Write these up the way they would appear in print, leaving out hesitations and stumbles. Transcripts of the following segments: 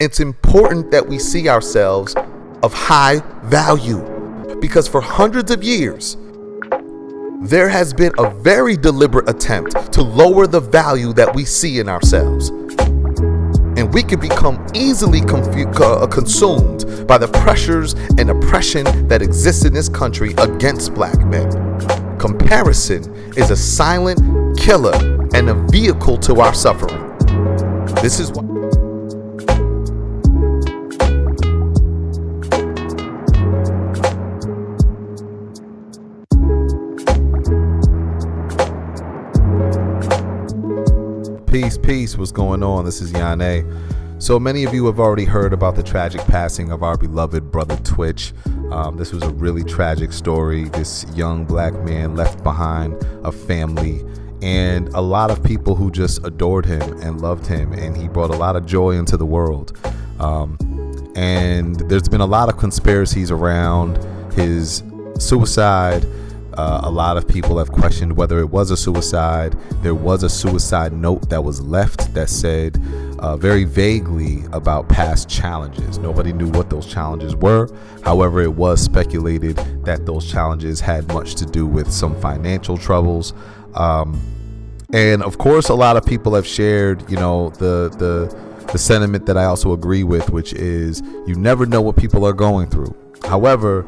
It's important that we see ourselves of high value, because for hundreds of years, there has been a very deliberate attempt to lower the value that we see in ourselves. And we can become easily consumed by the pressures and oppression that exists in this country against black men. Comparison is a silent killer and a vehicle to our suffering. This is why. Peace, what's going on? This is Yane. So many of you have already heard about the tragic passing of our beloved brother Twitch. This was a really tragic story. This young black man left behind a family and a lot of people who just adored him and loved him, and he brought a lot of joy into the world. And there's been a lot of conspiracies around his suicide. A lot of people have questioned whether it was a suicide. There was a suicide note that was left that said very vaguely about past challenges. Nobody knew what those challenges were. However, it was speculated that those challenges had much to do with some financial troubles. And of course, a lot of people have shared, the sentiment that I also agree with, which is you never know what people are going through. However,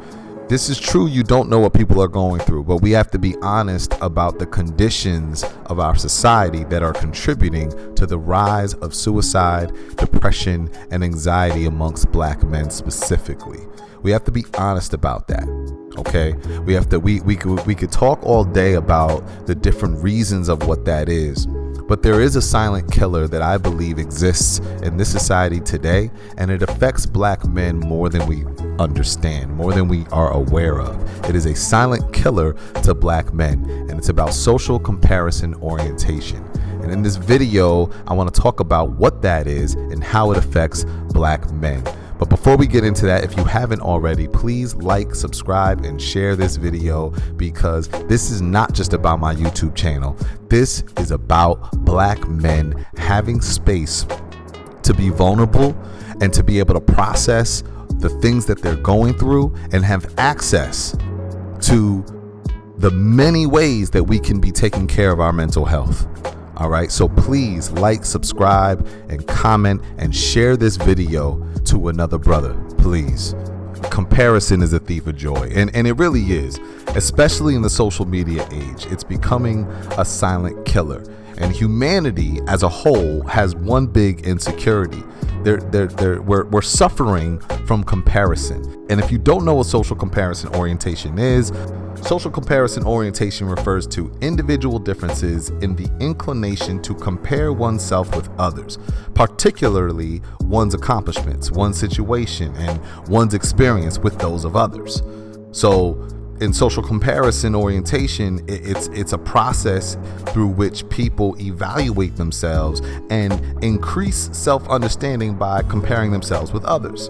this is true, you don't know what people are going through, but we have to be honest about the conditions of our society that are contributing to the rise of suicide, depression, and anxiety amongst black men specifically. We have to be honest about that. Okay, we could talk all day about the different reasons of what that is, but there is a silent killer that I believe exists in this society today, and it affects black men more than we understand, more than we are aware of. It is a silent killer to black men, and it's about social comparison orientation. And in this video, I want to talk about what that is and how it affects black men. But before we get into that, if you haven't already, please like, subscribe, and share this video, because this is not just about my YouTube channel. This is about black men having space to be vulnerable and to be able to process the things that they're going through and have access to the many ways that we can be taking care of our mental health. All right, so please like, subscribe, and comment, and share this video to another brother, please. Comparison is a thief of joy, and it really is, especially in the social media age. It's becoming a silent killer, and humanity as a whole has one big insecurity. We're suffering from comparison. And if you don't know what social comparison orientation is, social comparison orientation refers to individual differences in the inclination to compare oneself with others, particularly one's accomplishments, one's situation, and one's experience with those of others. So in social comparison orientation, it's a process through which people evaluate themselves and increase self-understanding by comparing themselves with others.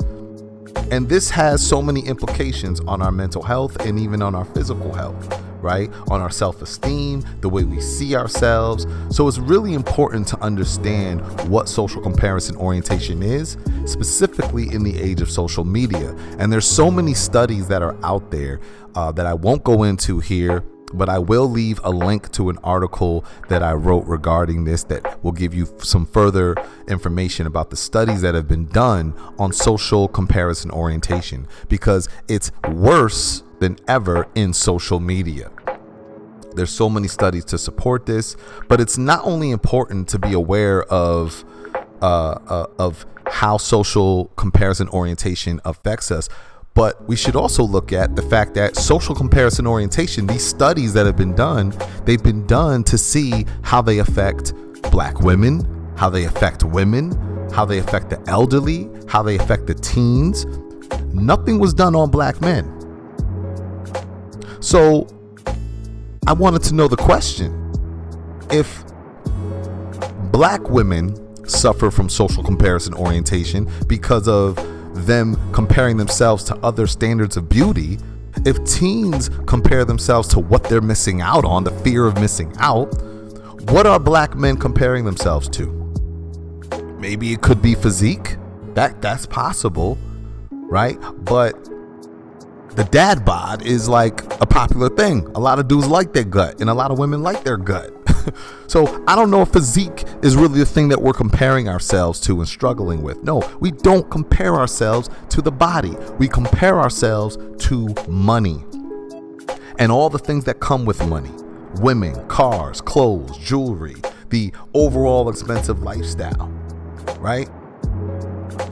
And this has so many implications on our mental health and even on our physical health, right? On our self-esteem, the way we see ourselves. So it's really important to understand what social comparison orientation is, specifically in the age of social media. And there's so many studies that are out there that I won't go into here, but I will leave a link to an article that I wrote regarding this that will give you some further information about the studies that have been done on social comparison orientation, because it's worse than ever in social media. There's so many studies to support this, but it's not only important to be aware of how social comparison orientation affects us, but we should also look at the fact that social comparison orientation, these studies that have been done, they've been done to see how they affect black women, how they affect women, how they affect the elderly, how they affect the teens. Nothing was done on black men. So I wanted to know the question: if black women suffer from social comparison orientation because of them comparing themselves to other standards of beauty, if teens compare themselves to what they're missing out on, the fear of missing out, what are black men comparing themselves to? Maybe it could be physique. That's possible, right? But the dad bod is like a popular thing. A lot of dudes like their gut, and a lot of women like their gut. So I don't know if physique is really the thing that we're comparing ourselves to and struggling with. No, we don't compare ourselves to the body. We compare ourselves to money and all the things that come with money. Women, cars, clothes, jewelry, the overall expensive lifestyle, right?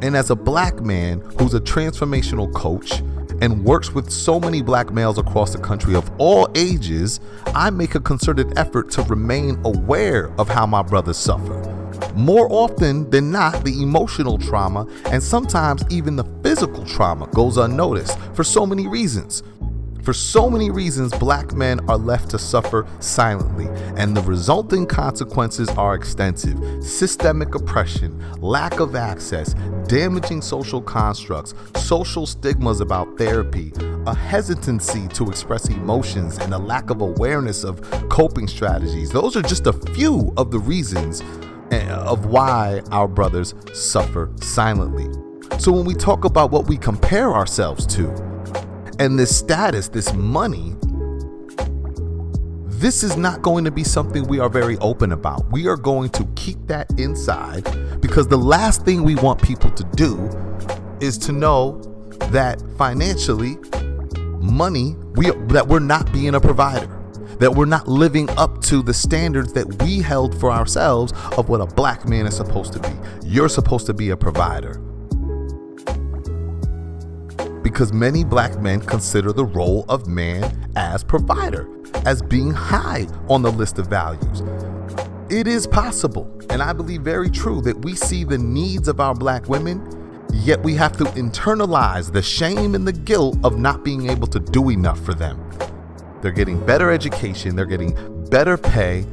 And as a black man who's a transformational coach and works with so many black males across the country of all ages, I make a concerted effort to remain aware of how my brothers suffer. More often than not, the emotional trauma and sometimes even the physical trauma goes unnoticed for so many reasons. For so many reasons, black men are left to suffer silently, and the resulting consequences are extensive. Systemic oppression, lack of access, damaging social constructs, social stigmas about therapy, a hesitancy to express emotions, and a lack of awareness of coping strategies. Those are just a few of the reasons of why our brothers suffer silently. So when we talk about what we compare ourselves to, and this status, this money, this is not going to be something we are very open about. We are going to keep that inside, because the last thing we want people to do is to know that financially, money, that we're not being a provider, that we're not living up to the standards that we held for ourselves of what a black man is supposed to be. You're supposed to be a provider. Because many black men consider the role of man as provider as being high on the list of values. It is possible, and I believe very true, that we see the needs of our black women, yet we have to internalize the shame and the guilt of not being able to do enough for them. They're getting better education, they're getting better pay,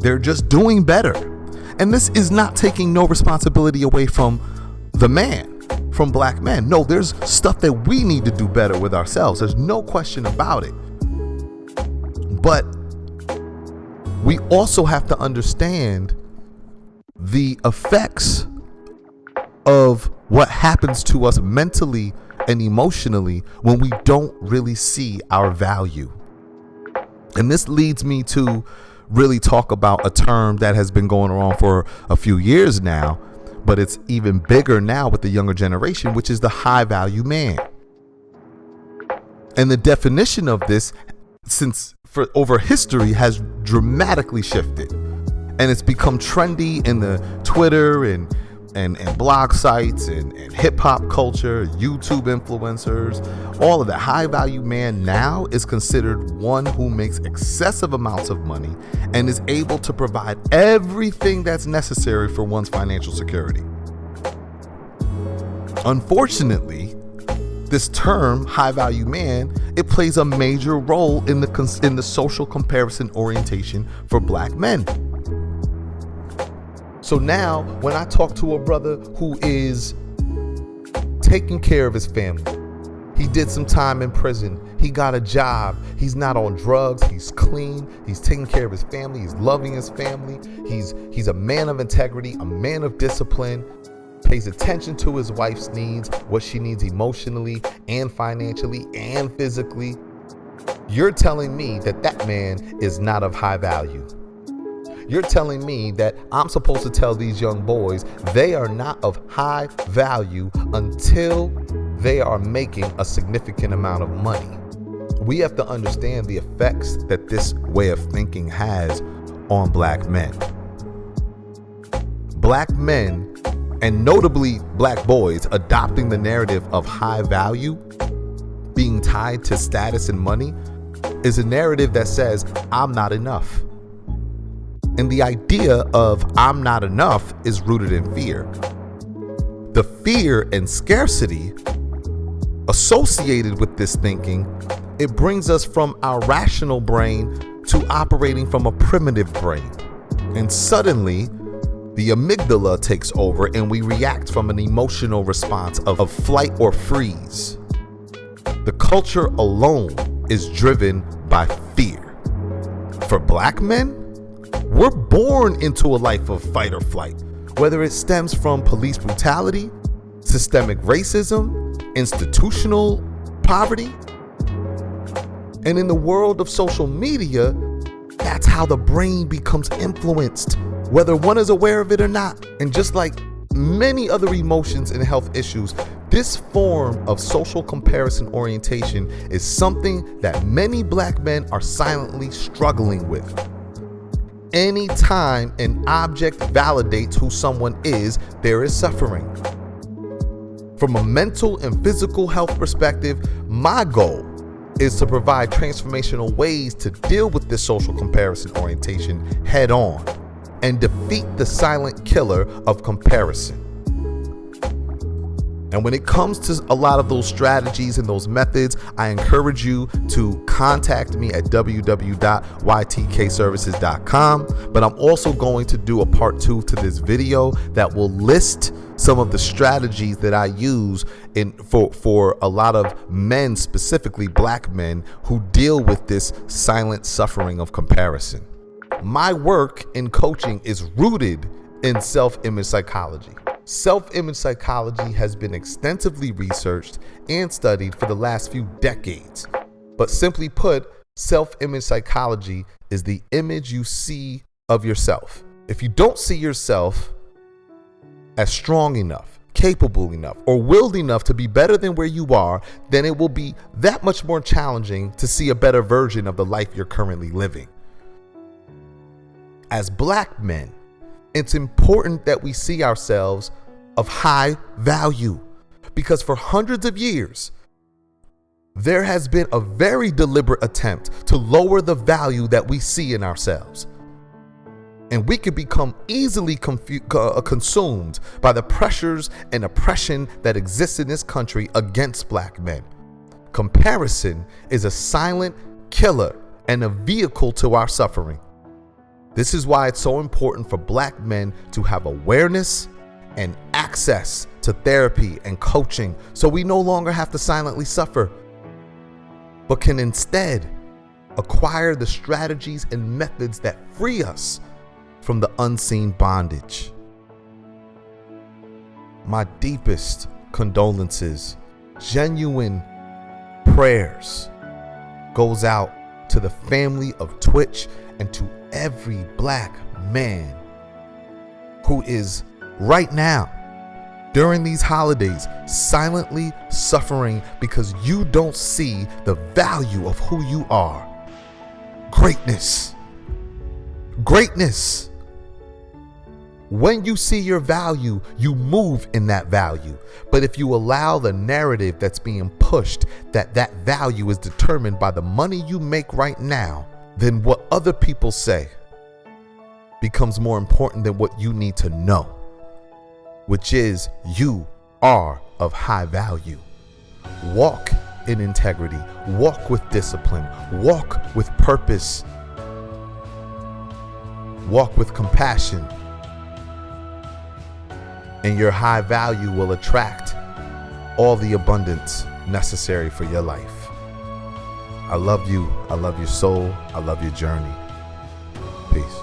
they're just doing better. And this is not taking no responsibility away from the man, from black men. No, there's stuff that we need to do better with ourselves. There's no question about it. But we also have to understand the effects of what happens to us mentally and emotionally when we don't really see our value. And this leads me to really talk about a term that has been going around for a few years now, but it's even bigger now with the younger generation, which is the high value man. And the definition of this, for over history, has dramatically shifted. And it's become trendy in the Twitter and blog sites and hip hop culture, YouTube influencers. All of that. High value man now is considered one who makes excessive amounts of money and is able to provide everything that's necessary for one's financial security. Unfortunately, this term, high value man, it plays a major role in the social comparison orientation for black men. So now, when I talk to a brother who is taking care of his family, he did some time in prison, he got a job, he's not on drugs, he's clean, he's taking care of his family, he's loving his family, he's a man of integrity, a man of discipline, pays attention to his wife's needs, what she needs emotionally and financially and physically. You're telling me that that man is not of high value. You're telling me that I'm supposed to tell these young boys they are not of high value until they are making a significant amount of money. We have to understand the effects that this way of thinking has on black men. Black men, and notably black boys, adopting the narrative of high value being tied to status and money is a narrative that says, I'm not enough. And the idea of I'm not enough is rooted in fear. The fear and scarcity associated with this thinking, it brings us from our rational brain to operating from a primitive brain. And suddenly, the amygdala takes over and we react from an emotional response of flight or freeze. The culture alone is driven by fear. For black men, we're born into a life of fight or flight. whether it stems from police brutality, systemic racism, institutional poverty. And in the world of social media, that's how the brain becomes influenced, whether one is aware of it or not. And just like many other emotions and health issues, this form of social comparison orientation is something that many Black men are silently struggling with. Anytime an object validates who someone is, there is suffering. From a mental and physical health perspective, my goal is to provide transformational ways to deal with this social comparison orientation head on and defeat the silent killer of comparison. And when it comes to a lot of those strategies and those methods, I encourage you to contact me at www.ytkservices.com. But I'm also going to do a part 2 to this video that will list some of the strategies that I use for a lot of men, specifically Black men, who deal with this silent suffering of comparison. My work in coaching is rooted in self-image psychology. Self-image psychology has been extensively researched and studied for the last few decades. But simply put, self-image psychology is the image you see of yourself. If you don't see yourself as strong enough, capable enough, or willed enough to be better than where you are, then it will be that much more challenging to see a better version of the life you're currently living. As Black men, it's important that we see ourselves of high value, because for hundreds of years, there has been a very deliberate attempt to lower the value that we see in ourselves. And we can become easily consumed by the pressures and oppression that exists in this country against Black men. Comparison is a silent killer and a vehicle to our suffering. This is why it's so important for Black men to have awareness and access to therapy and coaching, so we no longer have to silently suffer, but can instead acquire the strategies and methods that free us from the unseen bondage. My deepest condolences, genuine prayers goes out to the family of Twitch and to every Black man who is right now, during these holidays, silently suffering because you don't see the value of who you are. Greatness. Greatness. When you see your value, you move in that value. But if you allow the narrative that's being pushed that that value is determined by the money you make right now, then what other people say becomes more important than what you need to know, which is you are of high value. Walk in integrity, walk with discipline, walk with purpose, walk with compassion, and your high value will attract all the abundance necessary for your life. I love you. I love your soul. I love your journey. Peace.